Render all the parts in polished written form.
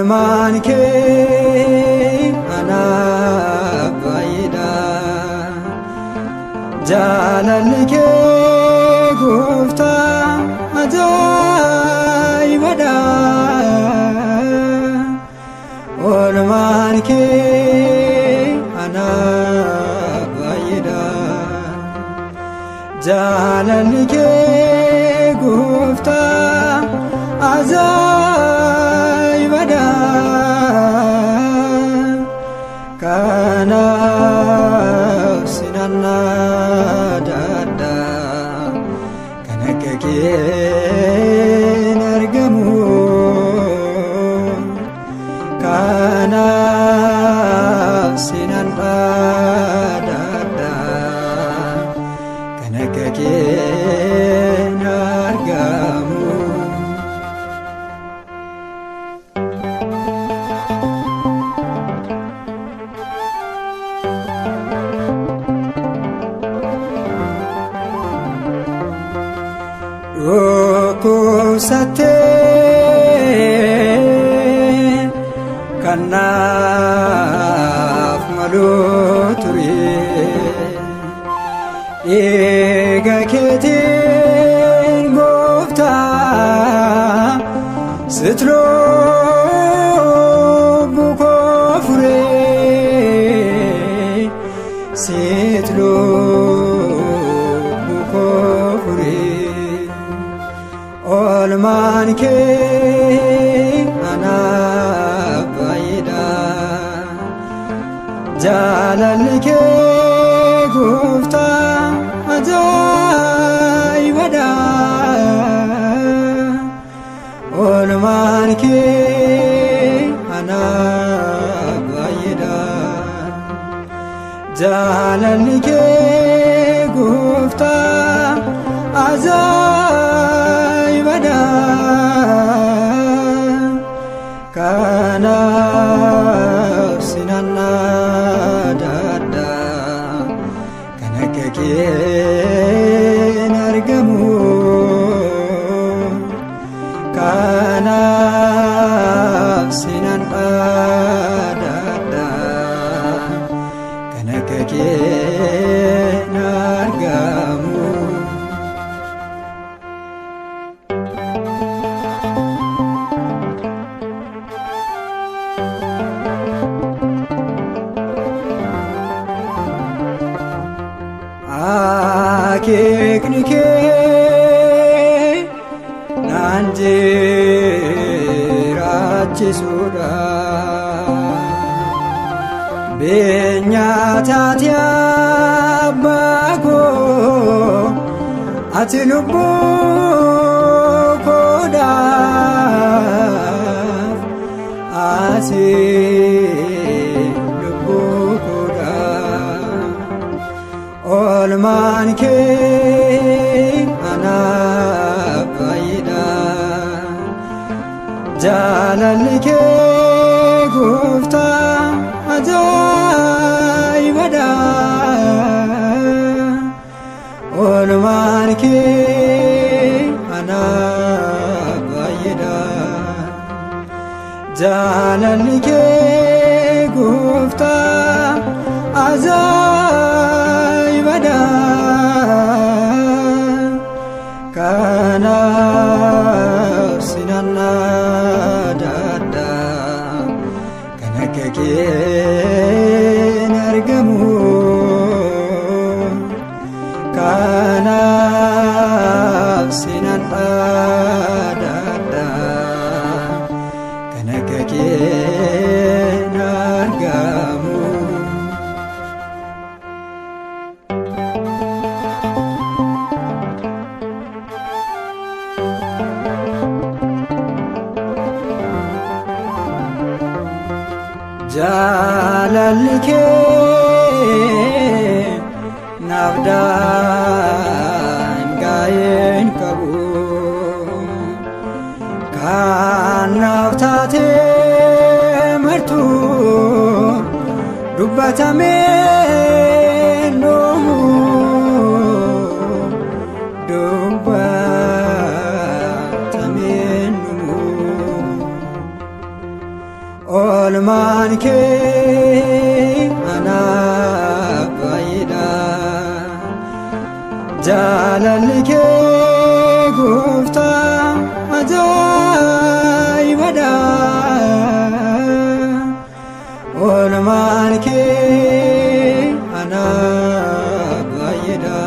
olmaan kee anaaf baay'eedha jaalalli kee gooftaa ajaa'ibadha olmaan kee anaaf baay'eedha jaalalli kee gooftaa ajaa'ibadha kanaaf sinannaadha kan akka keen argamu kanaaf sinannaadha kan akka keen argamu dhukkubsattee kanaaf maluu ture dhiiga keetiin gooftaa sitti lubbuu koo furee sitti lubbuu koo furee olmaan kee anaaf baay'eedha jaalalli kee gooftaa ajaa'ibadha olmaan kee anaaf baay'eedha jaalalli kee gooftaa ajaa'ibadha kanaaf sinannaadha kan akka keen argamu kanaaf sinannaadha kan akka keen argamu akeekni kee naan jiraachisuudha beenyaa taate abbaa koo ati lubbuu koodhaaf ati lubbuu koodhaaf olmaan kee anaaf baay'eedha jaalalli kee gooftaa ajaa'ibadha olmaan kee anaaf baay'eedha jaalalli kee gooftaa ajaa'ibadha kanaaf sinannaadha kan akka keen argamu kanaaf sinannaadha kan akka keen argamu jaalalli kee naaf daanga'een qabu kan naaf taatee martuu dubbatamee noomu dubbatamee noomu oolmaan kee anaaf baay'eedha. Jaalalli kee gooftaa ajaa'ibadha. Oolmaan kee anaaf baay'eedha.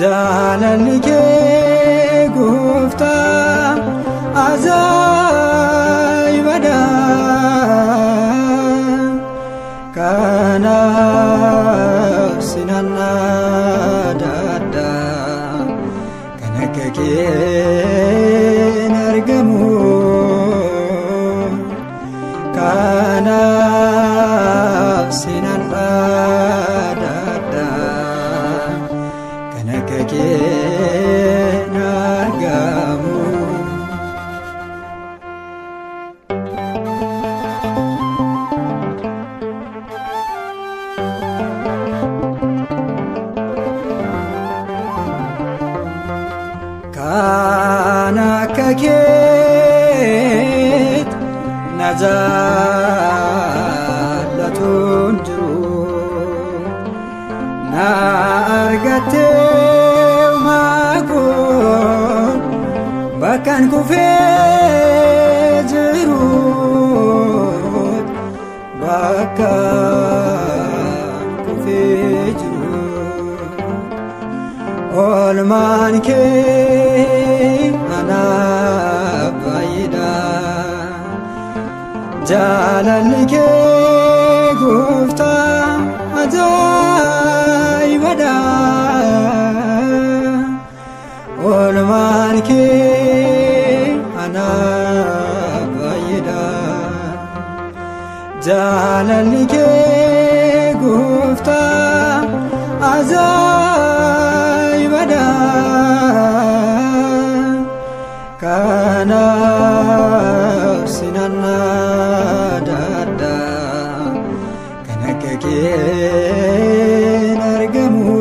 Jaalalli kee gooftaa ajaa'ibadha. Kanaaf sinan adda kan akka kee hin argamu. Kanaaf sinan adda kan akka kee hin argamu. Kan akka keet na jaallatuun jiru. Na argattee maakoon bakkaan kufee jiru. Bakkaan kufee jiru. Oolmaan kee anaaf baay'eedha. Jaalalli kee gooftaa ajaa'ibadha. Oolmaan kee anaaf baay'eedha. Jaalalli kee gooftaa ajaa'ibadha. Kanaaf sinan adda kan akka kee hin argamu.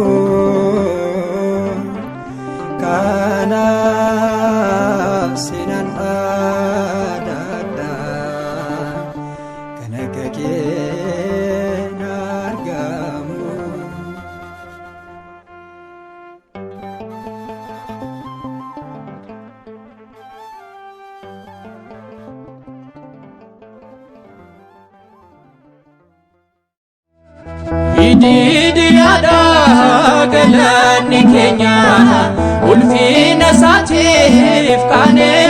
Kanaaf sinan adda kan akka kee hin argamu. Ididiyaadha galanni keenya ulfina isaatiif qaanee